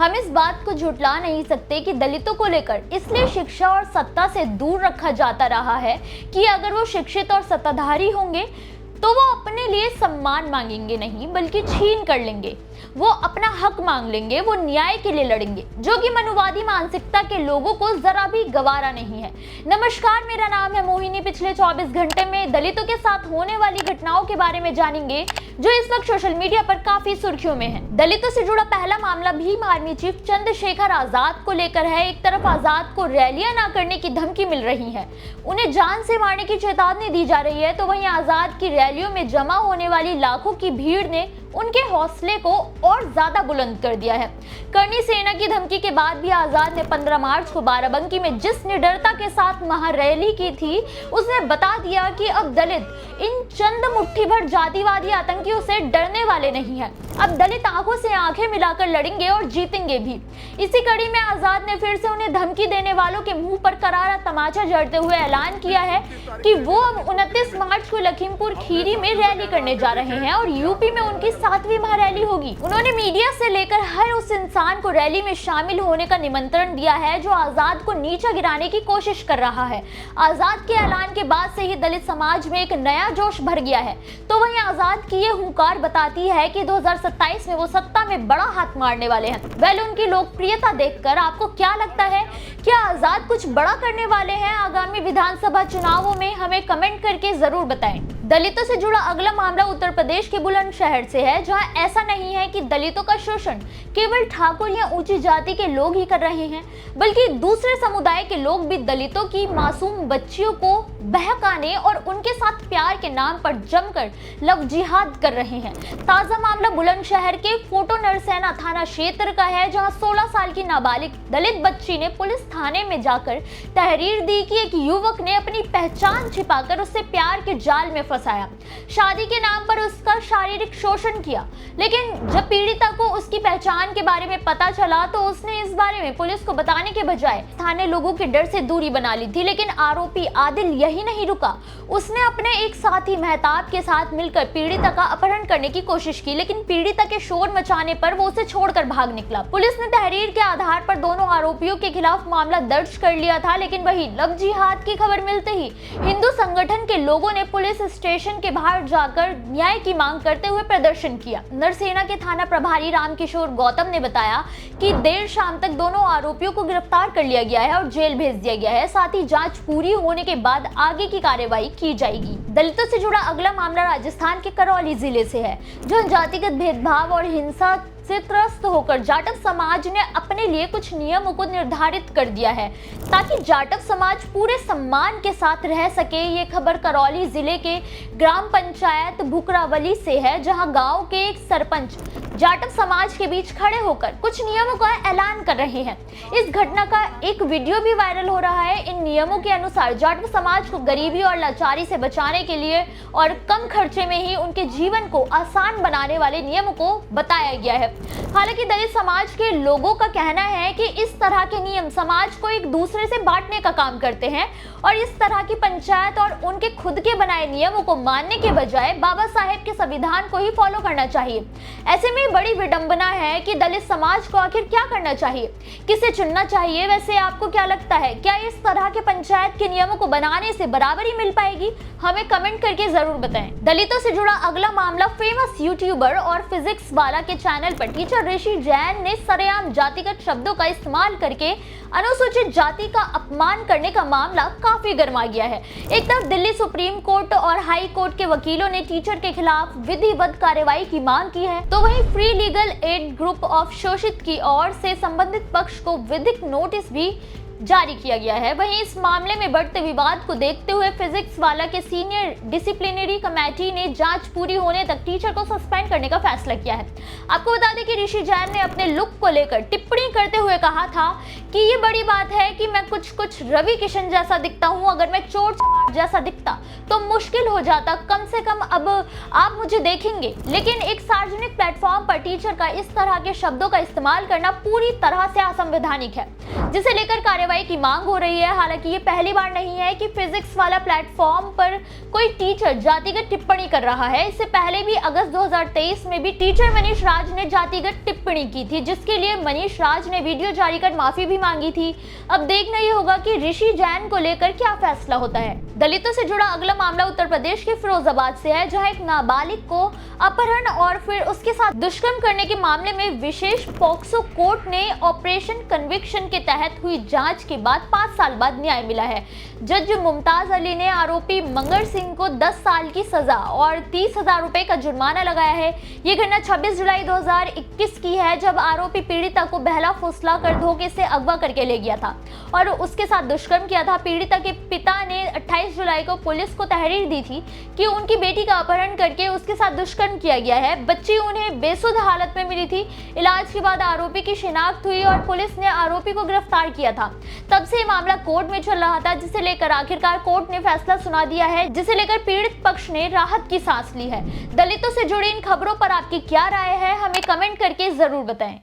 हम इस बात को झुठला नहीं सकते कि दलितों को लेकर इसलिए शिक्षा और सत्ता से दूर रखा जाता रहा है कि अगर वो शिक्षित और सत्ताधारी होंगे तो वो अपने लिए सम्मान मांगेंगे नहीं बल्कि छीन कर लेंगे। वो अपना हक मांग लेंगे, वो न्याय के लिए लड़ेंगे, जो कि मनुवादी मानसिकता के लोगों को जरा भी गवारा नहीं है। नमस्कार, मेरा नाम है मोहिनी। पिछले 24 घंटे में दलितों के साथ होने वाली घटनाओं के बारे में जानेंगे जो इस वक्त सोशल मीडिया पर काफी सुर्खियों में है। दलितों से जुड़ा पहला मामला भीम आर्मी चीफ चंद्रशेखर आजाद को लेकर है। एक तरफ आजाद को रैलियां ना करने की धमकी मिल रही है, उन्हें जान से मारने की चेतावनी दी जा रही है, तो वहीं आजाद की रैलियों में जमा होने वाली लाखों की भीड़ ने उनके हौसले को और ज्यादा बुलंद कर दिया है। करनी सेना की धमकी के बाद भी आजाद ने 15 मार्च को बाराबंकी में जिस निडरता के साथ महारैली की थी, उसने बता दिया कि अब दलित इन चंद मुट्ठी भर जातिवादी आतंकियों से डरने वाले नहीं हैं। अब दलित आंखों से आंखें मिलाकर लड़ेंगे और जीतेंगे भी। इसी कड़ी में आजाद ने फिर से उन्हें धमकी देने वालों के मुंह पर करारा तमाचा जड़ते हुए ऐलान किया है कि वो अब 29 मार्च को लखीमपुर खीरी में रैली करने जा रहे हैं और यूपी में उनकी 7वीं महारैली होगी। उन्होंने मीडिया से लेकर हर उस इंसान को रैली में शामिल होने का निमंत्रण दिया है जो आजाद को नीचा गिराने की कोशिश कर रहा है। आजाद के ऐलान के बाद से ही दलित समाज में एक नया जोश भर गया है। तो वहीं आजाद की ये हुंकार बताती है कि 2027 में वो सत्ता में बड़ा हाथ मारने वाले हैं। वेल, उनकी लोकप्रियता देखकर आपको क्या लगता है? क्या आजाद कुछ बड़ा करने वाले हैं आगामी विधानसभा चुनावों में? हमें कमेंट करके जरूर बताएं। दलितों से जुड़ा अगला मामला उत्तर प्रदेश के बुलंदशहर से है, जहां ऐसा नहीं है कि दलितों का शोषण केवल ठाकुर या ऊंची जाति के लोग ही कर रहे हैं, बल्कि दूसरे समुदाय के लोग भी दलितों की मासूम बच्चियों को बहकाने और उनके साथ प्यार के नाम पर जमकर लव जिहाद कर रहे हैं। ताजा मामला बुलंदशहर के फोटो नरसैना थाना क्षेत्र का है, जहां 16 साल की नाबालिग दलित बच्ची ने पुलिस थाने में जाकर तहरीर दी कि एक युवक ने अपनी पहचान छिपाकर उससे प्यार के जाल में फंसाया, शादी के नाम पर उसका शारीरिक शोषण किया। लेकिन जब पीड़िता को उसकी पहचान के बारे में पता चला तो उसने इस बारे में पुलिस को बताने के बजाय स्थानीय लोगों के डर से दूरी बना ली थी। लेकिन आरोपी आदिल यही नहीं रुका, उसने अपने एक साथी मेहताब के साथ मिलकर पीड़िता का अपहरण करने की कोशिश की, लेकिन पीड़िता के शोर मचाने पर वो उसे छोड़कर भाग निकला। पुलिस ने तहरीर के आधार पर दोनों आरोपियों के खिलाफ मामला दर्ज कर लिया था। लेकिन वही लव जिहाद की खबर मिलते ही हिंदू संगठन के लोगों ने पुलिस स्टेशन के बाहर जाकर न्याय की मांग करते हुए प्रदर्शन किया। नरसेना के थाना प्रभारी रामकिशोर गौतम ने बताया कि देर शाम तक दोनों आरोपियों को गिरफ्तार कर लिया गया है और जेल भेज दिया गया है। साथ ही जांच पूरी होने के बाद आगे की कार्यवाही की जाएगी। दलितों से जुड़ा अगला मामला राजस्थान के करौली जिले से है, जहां जातिगत भेदभाव और हिंसा से त्रस्त होकर जाटव समाज ने अपने लिए कुछ नियमों को निर्धारित कर दिया है ताकि जाटव समाज पूरे सम्मान के साथ रह सके। ये खबर करौली जिले के ग्राम पंचायत भुकरावली से है, जहां गांव के एक सरपंच जाटव समाज के बीच खड़े होकर कुछ नियमों का ऐलान कर रहे हैं। इस घटना का एक वीडियो भी वायरल हो रहा है। इन नियमों के अनुसार जाटव समाज को गरीबी और लाचारी से बचाने के लिए और कम खर्चे में ही उनके जीवन को आसान बनाने वाले नियमों को बताया गया है। हालांकि दलित समाज के लोगों का कहना है कि इस तरह के नियम समाज को एक दूसरे से बांटने का काम करते हैं और इस तरह की पंचायत और उनके खुद के बनाए नियमों को मानने के बजाय बाबा साहेब के संविधान को ही फॉलो करना चाहिए। ऐसे में बड़ी विडंबना है कि दलित समाज को आखिर क्या करना चाहिए, किसे चुनना चाहिए? वैसे आपको क्या लगता है, क्या इस तरह के पंचायत के नियमों को बनाने से बराबरी मिल पाएगी? हमें कमेंट करके जरूर बताएं। दलितों से जुड़ा अगला मामला फेमस यूट्यूबर और फिजिक्स वाला के चैनल पर टीचर ऋषि जैन ने सरेआम जातिगत शब्दों का इस्तेमाल करके अनुसूचित जाति का अपमान करने का मामला काफी गर्मा गया है। एक तरफ दिल्ली सुप्रीम कोर्ट और हाई कोर्ट के वकीलों ने टीचर के खिलाफ विधिवत कार्रवाई की मांग की है, तो वहीं free legal ad group of शोषित की ओर से संबंधित पक्ष को विधिक नोटिस भी जारी किया गया है। वहीं इस मामले में बढ़ते विवाद को देखते हुए फिजिक्स वाला के सीनियर डिसिप्लिनरी कमेटी ने जांच पूरी होने तक टीचर को सस्पेंड करने का फैसला किया है। आपको बता दें कि ऋषि जैन ने अपने लुक को लेकर टिप्पणी करते हुए कहा था कि ये बड़ी बात है कि मैं कुछ रवि किशन जैसा दिखता हूँ। अगर मैं चोर चमार जैसा दिखता तो मुश्किल हो जाता, कम से कम अब आप मुझे देखेंगे। लेकिन एक सार्वजनिक प्लेटफॉर्म पर टीचर का इस तरह के शब्दों का इस्तेमाल करना पूरी तरह से असंवैधानिक है, जिसे लेकर कार्रवाई की मांग हो रही है। हालांकि ये पहली बार नहीं है कि फिजिक्स वाला प्लेटफॉर्म पर कोई टीचर जातिगत टिप्पणी कर रहा है। इससे पहले भी अगस्त 2023 में भी टीचर मनीष राज ने जातिगत टिप्पणी की थी, जिसके लिए मनीष राज ने वीडियो जारी कर माफी भी मांगी थी। अब देखना ये होगा कि ऋषि जैन को लेकर क्या फैसला होता है। दलितों से जुड़ा अगला मामला उत्तर प्रदेश के फिरोजाबाद से है, जहां एक नाबालिग को अपहरण और फिर उसके साथ दुष्कर्म करने के मामले में विशेष पॉक्सो कोर्ट ने ऑपरेशन कन्विक्शन के तहत हुई जांच के बाद 5 साल बाद न्याय मिला है। जज मुमताज अली ने आरोपी मंगर सिंह को 10 साल की सजा और 30,000 रुपए का जुर्माना लगाया है। ये घटना 26 जुलाई 2021 की है, जब आरोपी पीड़िता को बहला फुसला कर धोखे से अगवा करके ले गया था और उसके साथ दुष्कर्म किया था। पीड़िता के पिता ने 28 जुलाई को पुलिस को तहरीर दी थी कि उनकी बेटी का अपहरण करके उसके साथ दुष्कर्म किया गया है। बच्ची उन्हें बेसुध हालत में मिली थी। इलाज के बाद आरोपी की शिनाख्त हुई और पुलिस ने आरोपी को गिरफ्तार किया था। तब से मामला कोर्ट में चल रहा था, जिसे लेकर आखिरकार कोर्ट ने फैसला सुना दिया है, जिसे लेकर पीड़ित पक्ष ने राहत की सांस ली है। दलितों से जुड़ी इन खबरों पर आपकी क्या राय है, हमें कमेंट करके जरूर बताएं।